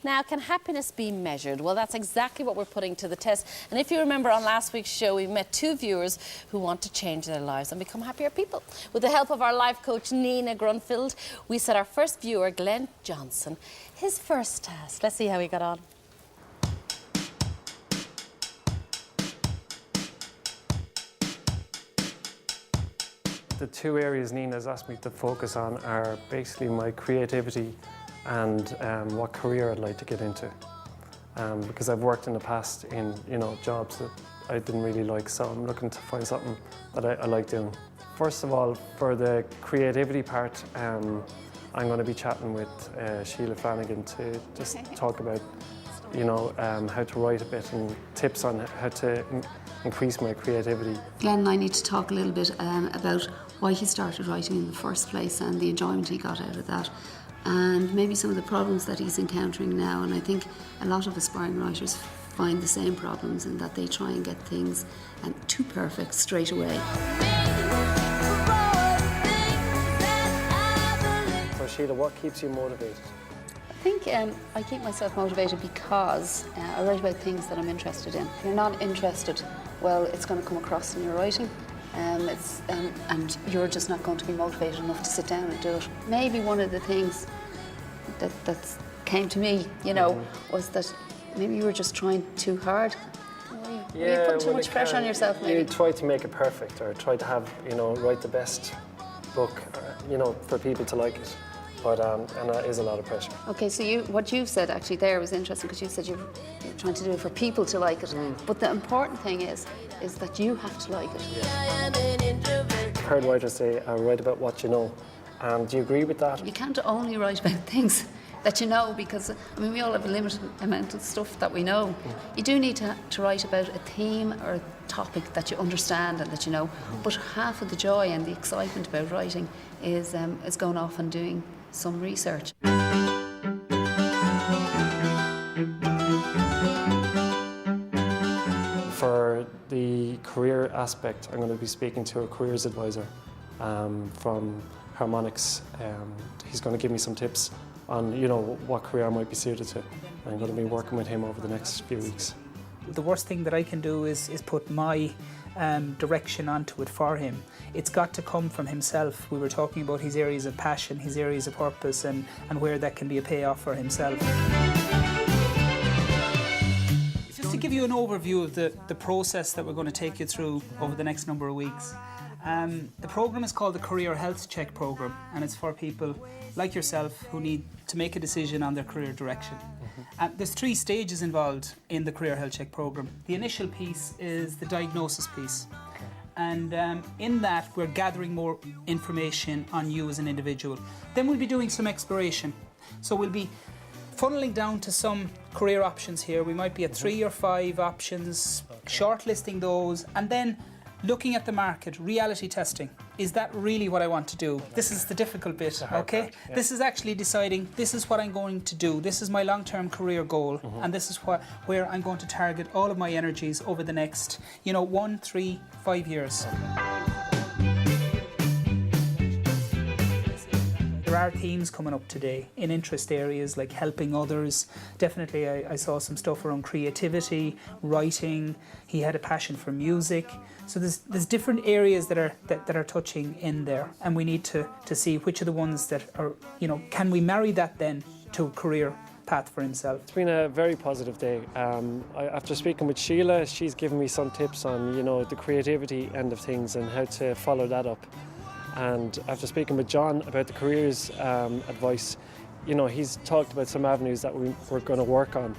Now, can happiness be measured? Well, that's exactly what we're putting to the test. And if you remember on last week's show, we met two viewers who want to change their lives and become happier people. With the help of our life coach, Nina Grunfeld, we set our first viewer, Glenn Johnson, his first task. Let's see how he got on. The two areas Nina's asked me to focus on are basically my creativity and what career I'd like to get into. Because I've worked in the past in jobs that I didn't really like, so I'm looking to find something that I like doing. First of all, for the creativity part, I'm going to be chatting with Sheila Flanagan to just talk about how to write a bit and tips on how to increase my creativity. Glenn and I need to talk a little bit about why he started writing in the first place and the enjoyment he got out of that, and maybe some of the problems that he's encountering now. And I think a lot of aspiring writers find the same problems in that they try and get things too perfect straight away. So Sheila, what keeps you motivated? I think I keep myself motivated because I write about things that I'm interested in. If you're not interested, well, it's going to come across in your writing. And you're just not going to be motivated enough to sit down and do it. Maybe one of the things that came to me, was that maybe you were just trying too hard. Were you putting too much pressure on yourself, maybe? You try to make it perfect, or try to have, write the best book, for people to like it. But and that is a lot of pressure. Okay, so what you've said actually there was interesting, because you said you're trying to do it for people to like it. But the important thing is that you have to like it. Yeah. I've heard writers say, write about what you know. Do you agree with that? You can't only write about things that you know, because we all have a limited amount of stuff that we know. You do need to write about a theme or a topic that you understand and that you know. But half of the joy and the excitement about writing is going off and doing some research. For the career aspect, I'm going to be speaking to a careers advisor from Harmonics. He's going to give me some tips on what career I might be suited to. I'm going to be working with him over the next few weeks. The worst thing that I can do is put my direction onto it for him. It's got to come from himself. We were talking about his areas of passion, his areas of purpose, and where that can be a payoff for himself. Just to give you an overview of the process that we're going to take you through over the next number of weeks. The programme is called the Career Health Check Programme, and it's for people like yourself who need to make a decision on their career direction. There's 3 stages involved in the Career Health Check Programme. The initial piece is the diagnosis piece. And in that, we're gathering more information on you as an individual. Then we'll be doing some exploration. So we'll be funneling down to some career options here. We might be at 3 or 5 options, shortlisting those, and then looking at the market, reality testing. Is that really what I want to do? This is the difficult bit, okay? Yeah. This is actually deciding, this is what I'm going to do. This is my long-term career goal, and this is where I'm going to target all of my energies over the next, 1, 3, 5 years. There are themes coming up today in interest areas like helping others. Definitely I saw some stuff around creativity, writing. He had a passion for music. So there's different areas that are touching in there, and we need to see which are the ones that are, can we marry that then to a career path for himself. It's been a very positive day. After speaking with Sheila, she's given me some tips on, the creativity end of things and how to follow that up. And after speaking with John about the careers advice, he's talked about some avenues that we're going to work on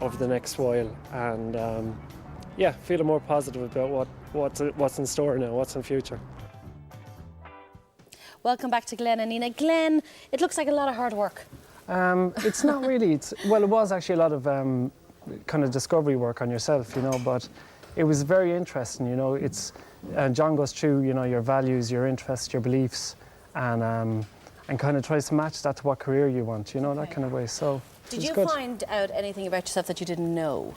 over the next while, and feeling more positive about what's in store now, what's in future. Welcome back to Glenn and Nina. Glenn, it looks like a lot of hard work. It's not really. It was actually a lot of kind of discovery work on yourself, but it was very interesting. John goes through, your values, your interests, your beliefs, and kind of tries to match that to what career you want, that kind of way. So did you find out anything about yourself that you didn't know?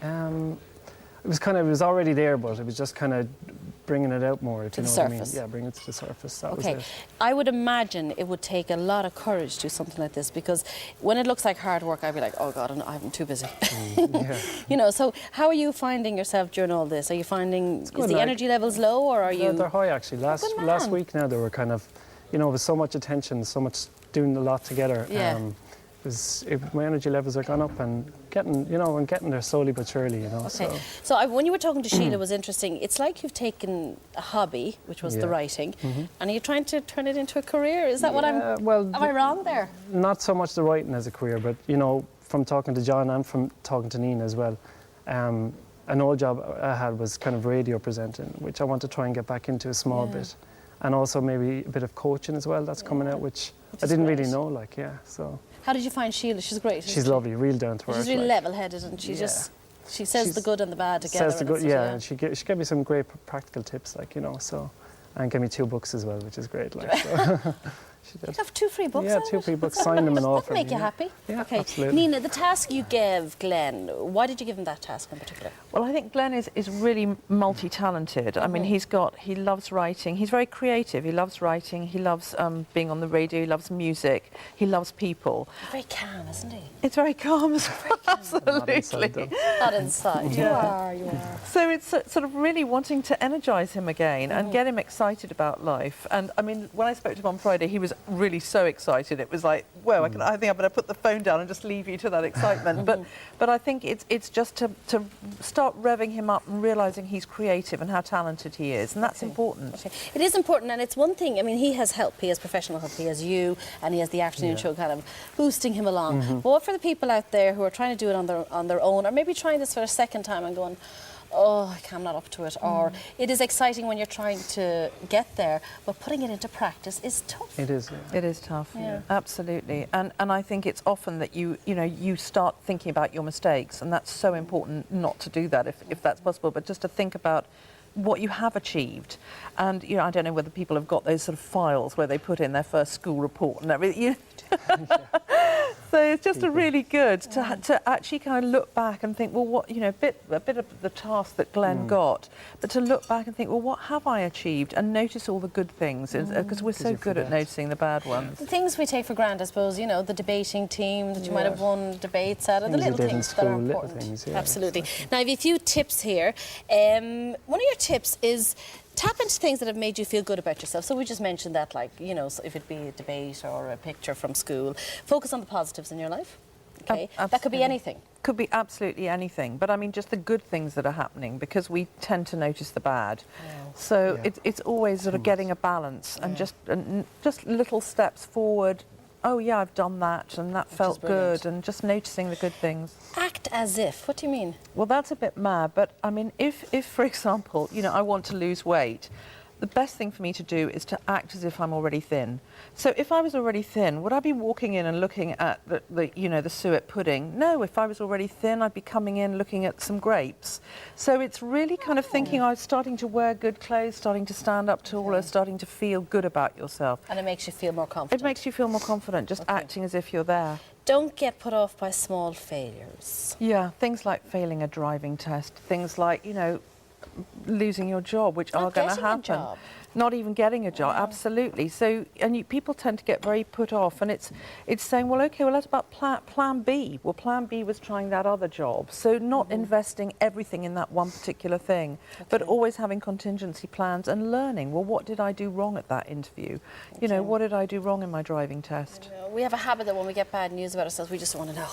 It was already there, but it was just kind of bringing it out more, if To you know the what I mean. surface. Yeah, bring it to the surface. That was Okay, it. I would imagine it would take a lot of courage to do something like this, because when it looks like hard work, I'd be like, oh God, I'm too busy. Yeah. You know, so how are you finding yourself during all this? Are you finding, is good, the like- energy levels low, or are Yeah, you? they're high actually. good Last man. week now, they were kind of, you know, with so much attention, so much doing a lot together. Yeah. My energy levels are gone up and getting, you know, and getting there slowly but surely, you know. Okay, So, so when you were talking to Sheila, it was interesting. It's like you've taken a hobby, which was the Yeah. writing, and you're trying to turn it into a career. Is that what I'm? well, Am I wrong there? not so much the writing as a career, but you know, from talking to John and from talking to Nina as well, an old job I had was kind of radio presenting, which I want to try and get back into a small bit, and also maybe a bit of coaching as well. That's coming out, which I is didn't great. really know. Like, yeah, so How did you find Sheila? She's great. isn't she's she? lovely, real down to earth. She's really like. level-headed, and she Yeah. just she says the She's- good and the bad together. Says the and good, it's- yeah, and she gave me some great practical tips, like, you know, so, and gave me 2 books as well, which is great. Like, so. She You did. have 2 free books. Yeah, out of 2 it? free books, signed them and all That'd for make me, you yeah. happy. Yeah, okay, absolutely. Nina, the task you gave Glenn, why did you give him that task in particular? Well, I think Glenn is really multi-talented. I mean, he loves writing. He's very creative. He loves writing. He loves being on the radio. He loves music. He loves people. Very calm, isn't he? It's very calm as well. Not inside, Absolutely. though. Not inside. You are. So it's sort of really wanting to energise him again and get him excited about life. And I mean, when I spoke to him on Friday, he was really so excited. It was like, well, I think I better put the phone down and just leave you to that excitement. But I think it's just to start revving him up and realising he's creative and how talented he is, and that's important. Okay. It is important, and it's one thing. I mean, he has help. He has professional help. He has you, and he has the afternoon show kind of boosting him along. But what for the people out there who are trying to do it on their own, or maybe trying this for a second time and going, oh, I'm not up to it, or it is exciting when you're trying to get there, but putting it into practice is tough. It is, yeah. It is tough, Yeah. absolutely. And I think it's often that you start thinking about your mistakes, and that's so important not to do that if that's possible, but just to think about what you have achieved. And you know, I don't know whether people have got those sort of files where they put in their first school report and everything. So it's just a really good to actually kind of look back and think, well, what, you know, a bit of the task that Glenn got, but to look back and think, well, what have I achieved, and notice all the good things, because we're so you good at forget. noticing the bad ones. The things we take for granted, I suppose, you know, the debating team that you might have won debates at, or the Things you little did in things that are school, little important. things, yeah, Absolutely. exactly. Now, I have a few tips here. One of your tips is tap into things that have made you feel good about yourself. So we just mentioned that, like, you know, so if it be a debate or a picture from school, focus on the positives in your life. Okay, that could be Absolutely. anything. Could be absolutely anything, but I mean just the good things that are happening, because we tend to notice the bad. So Yeah. it's always sort of getting a balance and just little steps forward. Oh yeah, I've done that and that felt brilliant. good, and just noticing the good things. Act as if. What do you mean? Well, that's a bit mad, but I mean, if for example, you know, I want to lose weight, the best thing for me to do is to act as if I'm already thin. So if I was already thin, would I be walking in and looking at the you know, the suet pudding? No, if I was already thin, I'd be coming in looking at some grapes. So it's really kind of thinking, I was starting to wear good clothes, starting to stand up taller, starting to feel good about yourself. And it makes you feel more confident. It makes you feel more confident, just acting as if you're there. Don't get put off by small failures. Yeah, things like failing a driving test, things like, you know, losing your job, which Not are going to getting a happen. job. Not even getting a job, absolutely. So, and people tend to get very put off, and it's saying, well, okay, well, that's about plan B. Well, plan B was trying that other job. So not investing everything in that one particular thing, but always having contingency plans and learning, well, what did I do wrong at that interview? You know, what did I do wrong in my driving test? We have a habit that when we get bad news about ourselves, we just want to know,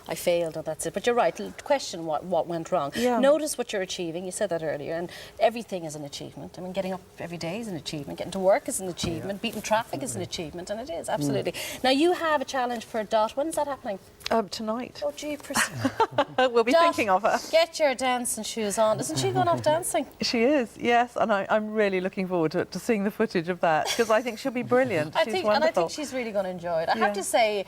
I failed, or that's it. But you're right, question what went wrong. Yeah. Notice what you're achieving, you said that earlier, and everything is an achievement. I mean, getting up every day is an achievement, getting to work is an achievement, beating traffic is an achievement, and it is, absolutely. Now, you have a challenge for Dot. When is that happening? Tonight. Oh, gee, We'll be Dot, thinking of her. Get your dancing shoes on. Isn't she going off dancing? She is, yes, and I'm really looking forward to seeing the footage of that, because I think she'll be brilliant. She's wonderful. And I think she's really going to enjoy it. I have to say,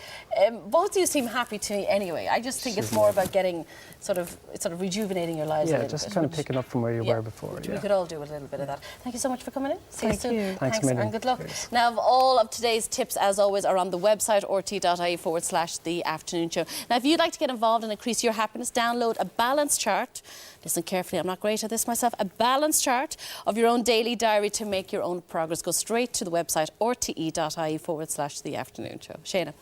both of you seem happy to me anyway. I just think it's more about getting sort of rejuvenating your lives a Yeah, little just bit. kind of picking up from where you were before. We could all do a little bit of that. Thank you so much for coming in. See Thank you soon. you. Thanks a million. and good luck. Cheers. Now, all of today's tips, as always, are on the website rt.ie/The Afternoon Show. Now, if you'd like to get involved and increase your happiness, download a balance chart. Listen carefully, I'm not great at this myself. A balance chart of your own daily diary to make your own progress. Go straight to the website rte.ie/The Afternoon Show. Shayna.